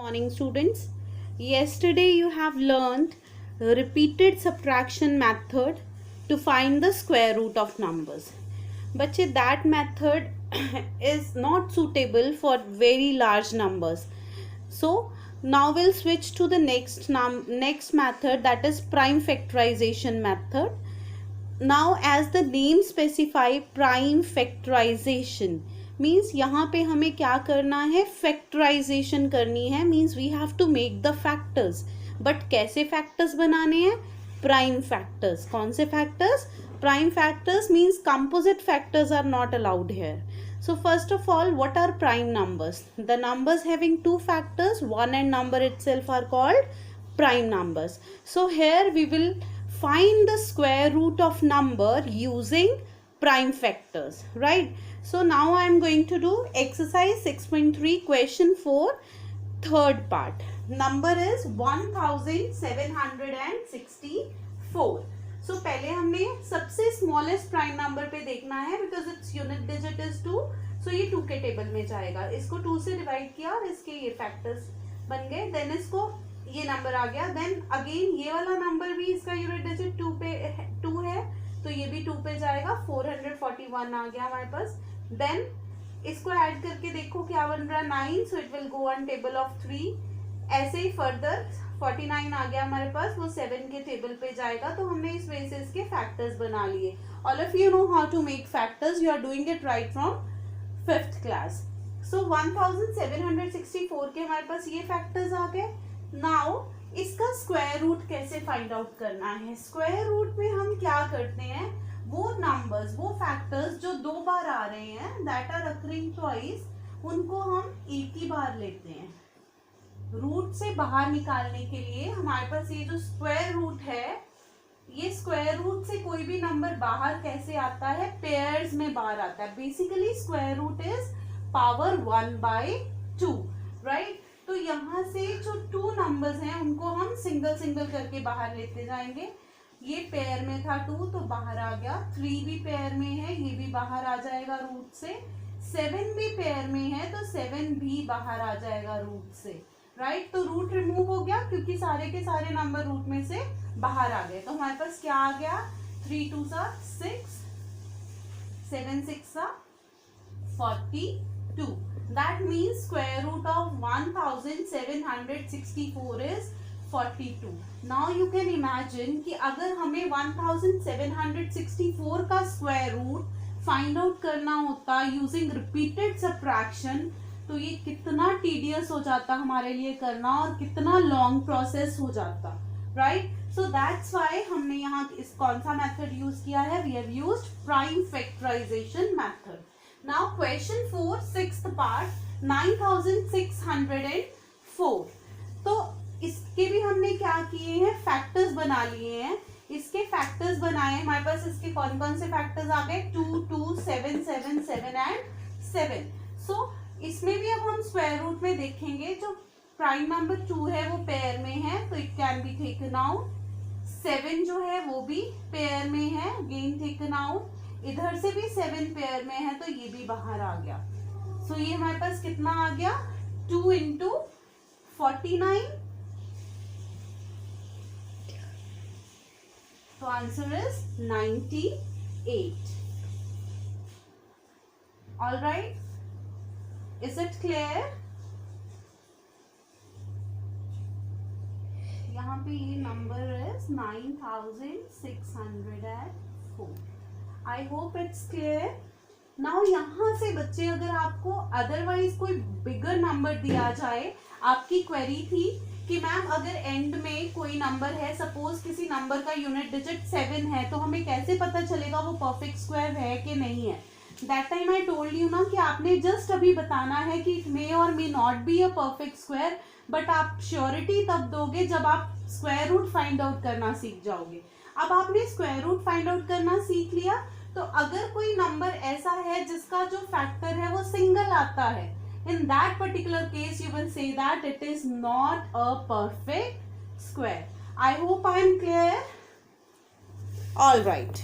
Morning students. Yesterday you have learned repeated subtraction method to find the square root of numbers. बच्चे that method is not suitable for very large numbers. So now we'll switch to the next method, that is prime factorization method. Now as the name specify, prime factorization means यहाँ पे हमें क्या करना है, factorization करनी है. Means we have to make the factors. But कैसे factors बनाने हैं? Prime factors. कौन से factors? Prime factors. Means composite factors are not allowed here. So first of all, what are prime numbers? The numbers having two factors, one and number itself, are called prime numbers. So here we will find the square root of number using prime factors, right? So now I am going to do exercise 6.3 question 4, third part. Number is 1764. So पहले हमने सबसे smallest prime number पे देखना है, because its unit digit is 2. सो ये 2 के table में जाएगा. इसको 2 से डिवाइड किया और इसके ये फैक्टर्स बन गए. देन इसको ये नंबर आ गया. देन अगेन ये वाला नंबर भी इसका यूनिट डिजिट 2 है, तो ये भी 2 पे जाएगा. 441 आ गया हमारे पास. देन इसको ऐड करके देखो क्या बन रहा है, 9. So it will go on table of 3. ऐसे ही फर्दर 49 आ गया हमारे पास, वो 7 के टेबल पे जाएगा. तो हमने इस वे से इसके फैक्टर्स बना लिए. All of you know how to make factors. You are doing it right from 5th class. So 1764 के हमारे पास ये फैक्टर्स आ गए. नाउ इसका स्क्वायर रूट कैसे फाइंड आउट करना है? स्क्वायर रूट में हम क्या करते हैं, वो नंबर्स, वो फैक्टर्स जो 2 बार आ रहे हैं, दैट आर अकरिंग ट्वाइस, उनको हम एक ही बार लेते हैं. रूट से बाहर निकालने के लिए हमारे पास ये जो स्क्वायर रूट है, ये स्क्वायर रूट से कोई भी नंबर बाहर कैसे आता है? पेयर्स में बाहर आता है. Basically square root is power 1/2, right? तो यहाँ से जो 2 नंबर्स हैं उनको हम सिंगल सिंगल करके बाहर लेते जाएंगे. ये पेयर में था 2 तो बाहर आ गया. 3 भी पेयर में है, ये भी बाहर आ जाएगा रूट से. 7 भी पेयर में है तो 7 भी बाहर आ जाएगा रूट से, राइट? तो रूट रिमूव हो गया क्योंकि सारे के सारे नंबर रूट में से बाहर आ गए. तो हमारे पास क्या आ गया? 3 2 6, 7 6 42. That means square root of 1764 is 42. Now you can imagine कि अगर हमें 1764 का स्क्वायर रूट फाइंड आउट करना होता यूजिंग रिपीटेड सबट्रैक्शन, तो ये कितना टीडियस हो जाता हमारे लिए करना और कितना लॉन्ग प्रोसेस हो जाता, राइट? सो दैट्स व्हाई हमने यहाँ इस कौन सा मेथड यूज किया है? We have used prime factorization method. Now question 4, 6th part, 9604. तो इसके भी हमने क्या किए हैं? फैक्टर्स बना लिए हैं. इसके फैक्टर्स बनाए हमारे पास. इसके कौन कौन से फैक्टर्स आ गए? 2 2 7 7 7 एंड 7. सो इसमें भी अब हम स्क्वायर रूट में देखेंगे. जो प्राइम नंबर 2 है वो पेयर में है, तो it can be taken out. 7 जो है वो भी पेयर में है, अगेन टेकन आउट. इधर से भी 7 पेयर में है, तो ये भी बाहर आ गया. सो ये हमारे पास कितना आ गया? 2 × 49. तो answer is 98. All right, is it clear? यहाँ पे ये number is 9604. I hope it's clear. Now यहाँ से बच्चे, अगर आपको अदरवाइज कोई बिगर नंबर दिया जाए, आपकी क्वेरी थी कि मैम अगर एंड में कोई नंबर है, सपोज किसी नंबर का यूनिट डिजिट 7 है, तो हमें कैसे पता चलेगा वो परफेक्ट स्क्वायर है कि नहीं है? That time I told you ना कि आपने जस्ट अभी बताना है कि इट मे और may not be a perfect square, but आप श्योरिटी तब दोगे जब आप स्क्वायर रूट फाइंड आउट करना सीख जाओगे. अब आपने स्क्वायर रूट फाइंड आउट करना सीख लिया, तो अगर कोई नंबर ऐसा है जिसका जो फैक्टर है वो सिंगल आता है, in that particular case you will say that it is not a perfect square. I hope I am clear. All right.